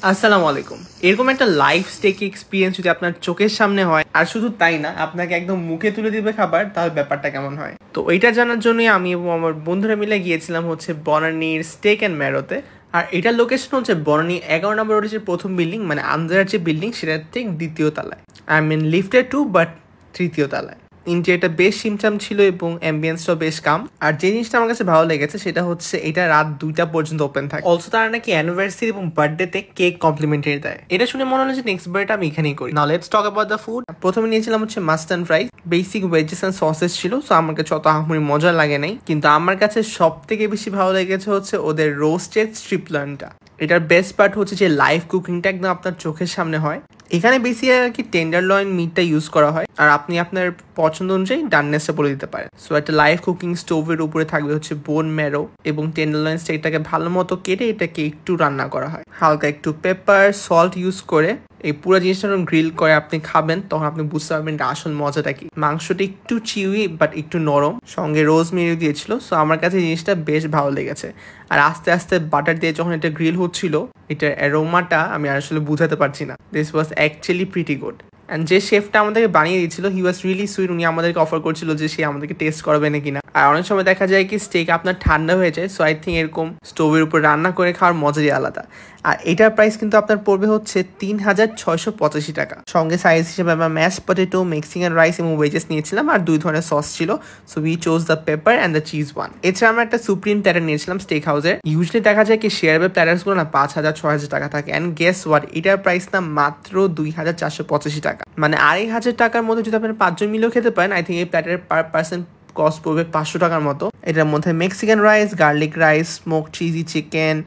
আসসালামু আলাইকুম। এরকম একটা লাইভ স্টেক এক্সপিরিয়েন্স যদি আপনার চোখের সামনে হয় আর শুধু তাই না, আপনাকে একদম মুখে তুলে দিবে খাবার, তাহলে ব্যাপারটা কেমন হয়? তো এইটা জানার জন্যই আমি এবং আমার বন্ধুরা মিলে গিয়েছিলাম হচ্ছে বনানীর স্টেক অ্যান্ড ম্যারোতে। আর এটার লোকেশন হচ্ছে বনানী 11 নম্বর রোডের যে প্রথম বিল্ডিং, মানে আন্দার যে বিল্ডিং, সেটার ঠিক দ্বিতীয় তলায়। আই মিন লিফটের 2 বাট তৃতীয় তলায়। ইন্টেরিয়রটা বেশ সিমচাম ছিল এবং অ্যাম্বিয়েন্সটাও বেশ কাম। আর যে জিনিসটা আমার কাছে ভালো লেগেছে সেটা হচ্ছে এটা রাত 2টা পর্যন্ত ওপেন থাকে। অলসো তারা নাকি অ্যানিভার্সারি এবং বার্থডেতে কেক কমপ্লিমেন্টারি দেয়। এটা শুনে মনে হলো যে নেক্সট বারটা আমি এখানেই করি। Now let's talk about the food. প্রথমে নিয়েছিলাম হচ্ছে mustard fries, basic veggies and sauces ছিল, সো আমার কাছে অত আহামরি মজা লাগে নাই। কিন্তু আমার কাছে সব থেকে বেশি ভালো লেগেছে হচ্ছে ওদের রোস্টেড স্ট্রিপ লার্নটা। এটার বেস্ট পার্ট হচ্ছে যে লাইভ কুকিংটা একদম আপনার চোখের সামনে হয়। এখানে বেশি আর কি টেন্ডার লয়েন মিটটা ইউজ করা হয়, আর আপনি আপনার পছন্দ অনুযায়ী ডাননেসটা বলে দিতে পারেন। সো একটা লাইভ কুকিং স্টোভের উপরে থাকবে হচ্ছে বোন ম্যারো এবং টেন্ডার লয়েন স্টেকটাকে ভালো মতো কেটে এটাকে একটু রান্না করা হয়, হালকা একটু পেপার সল্ট ইউজ করে। এই পুরো জিনিসটা যখন গ্রিল করে আপনি খাবেন তখন আপনি বুঝতে পারবেন এটা আসল মজাটা কি। মাংসটা একটু চিউই বাট একটু নরম, সঙ্গে রোজ মেরি দিয়েছিল। সো আমার কাছে জিনিসটা বেশ ভালো লেগেছে। আর আস্তে আস্তে বাটার দিয়ে যখন এটা গ্রিল হচ্ছিল, এটার অ্যারোমাটা আমি আসলে বুঝাতে পারছি না। This was actually pretty good. And যে শেফটা আমাদেরকে বানিয়ে দিয়েছিল, হি ওয়াজ রিয়েলি সুইট। উনি আমাদেরকে অফার করছিল যে সে আমাদেরকে টেস্ট করবে নাকি না। আর অনেক সময় দেখা যায় কি স্টেক আপনার ঠান্ডা হয়ে যায়, সো আই থিঙ্ক এরকম স্টোভের উপর রান্না করে খাওয়ার মজাই আলাদা। আর এটার প্রাইস কিন্তু আপনার পড়বে হচ্ছে 3685 টাকা। সঙ্গে সাইজ হিসেবে আমরা ম্যাশ পটেটো, মেক্সিকান রাইস এবং ওয়েজেস নিয়েছিলাম, আর 2 ধরনের সস ছিল। So we chose the pepper and the cheese one. এছাড়া আমরা একটা সুপ্রিম প্ল্যাটার নিয়েছিলাম স্টেক হাউসের। ইউজুয়ালি দেখা যায় কি শেয়ারেবল প্ল্যাটার্স গুলো না 5000-6000 টাকা থাকে। অ্যান্ড গেস হোয়াট, এটার প্রাইস না মাত্র 2485 টাকা। মানে 2500 টাকার মধ্যে যদি আপনার 5 জন মিলেও খেতে পারেন, আই থিঙ্ক এই প্ল্যাটারের পার পার্সন কস্ট পড়বে 500 টাকার মতো। এটার মধ্যে Mexican rice, garlic rice, smoke cheesy chicken,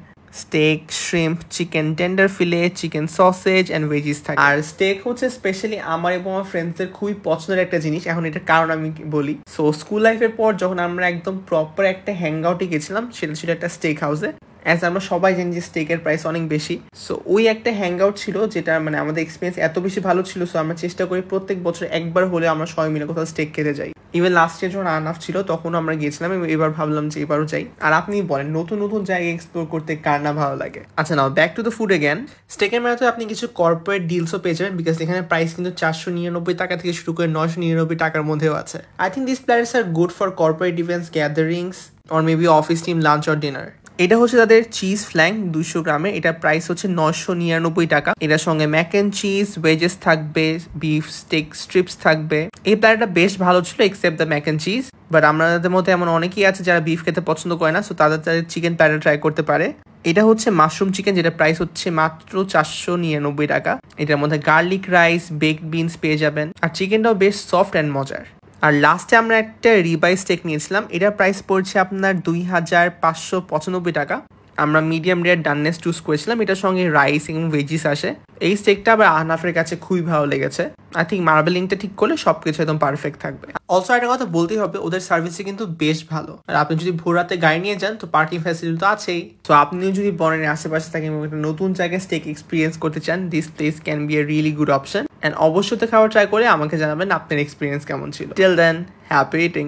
steak, shrimp, chicken tender fillet, chicken sausage and veggies থাকে। আর স্টেক হচ্ছে স্পেশালি আমার এবং আমার ফ্রেন্ডসদের খুবই পছন্দের একটা জিনিস। এখন এটার কারণ আমি বলি। সো স্কুল লাইফের পর যখন আমরা একদম প্রপার একটা হ্যাং আউটে গেছিলাম, সেটা ছিল একটা স্টেক হাউসে। অ্যাজ আমরা সবাই জানি যে স্টেকের প্রাইস অনেক বেশি। সো ওই একটা হ্যাং আউট ছিল যেটা মানে আমাদের এক্সপিরিয়েন্স এত বেশি ভালো ছিল। সো আমরা চেষ্টা করি প্রত্যেক বছর একবার হলে আমরা সবাই মিলে কোথাও স্টেক খেতে যাই। ইভেন লাস্ট ইয়ার যখন আনাফ ছিল তখন আমরা গিয়েছিলাম, এবার ভাবলাম যে এবারও যাই। আর আপনি বলেন নতুন নতুন জায়গা এক্সপ্লোর করতে কার না ভালো লাগে। আচ্ছা, now back to the food again. স্টেকের মেলাতে আপনি কিছু কর্পোরেট ডিলসও পেয়ে যাবেন, বিকজ এখানে প্রাইস কিন্তু 499 টাকা থেকে শুরু করে 999 টাকার মধ্যেও আছে। I think this platters are good for corporate events, gatherings or maybe office team lunch or dinner. এটা হচ্ছে তাদের চিজ ফ্ল্যাঙ্ক 200 গ্রামের। এটার প্রাইস হচ্ছে 999 টাকা। এটার সঙ্গে ম্যাক অ্যান্ড চিজ, ভেজেস থাকবে, বিফ স্টেক স্ট্রিপস থাকবে। এই প্ল্যাটারটা বেশ ভালো ছিল except the Mac and cheese. But আমাদের মধ্যে এমন অনেকেই আছে যারা বিফ খেতে পছন্দ করে না, সো তাদের চিকেন প্ল্যাটার ট্রাই করতে পারে। এটা হচ্ছে মাশরুম চিকেন, যেটা প্রাইস হচ্ছে মাত্র 499 টাকা। এটার মধ্যে গার্লিক রাইস, বেকড বিনস পেয়ে যাবেন, আর চিকেনটাও বেশ সফট অ্যান্ড মজার। আর লাস্টে আমরা একটা রিবাই স্টেক নিয়েছিলাম। এটার প্রাইস পড়ছে আপনার 2595 টাকা। আমরা মিডিয়াম রেয়ার ডাননেস চুজ করেছিলাম। এটার সঙ্গে রাইস এবং ভেজিস আসে। এই স্টেকটা আবার আহনাফের কাছে খুবই ভালো লেগেছে। আই থিঙ্ক মার্বেলিংটা ঠিক করলে সবকিছু একদম পারফেক্ট থাকবে। অলসো একটা কথা বলতেই হবে, ওদের সার্ভিসে কিন্তু বেশ ভালো। আর আপনি যদি ভোর রাতে গাড়ি নিয়ে যান তো পার্কিং ফ্যাসিলিটি তো আছেই। তো আপনি যদি বনানীর আশেপাশে থাকেন এবং একটা নতুন জায়গায় স্টেক এক্সপিরিয়েন্স করতে চান, this place can B a really good option. And অবশ্যই তো খাওয়া ট্রাই করে আমাকে জানাবেন আপনার এক্সপিরিয়েন্স কেমন ছিল। Till then, happy eating.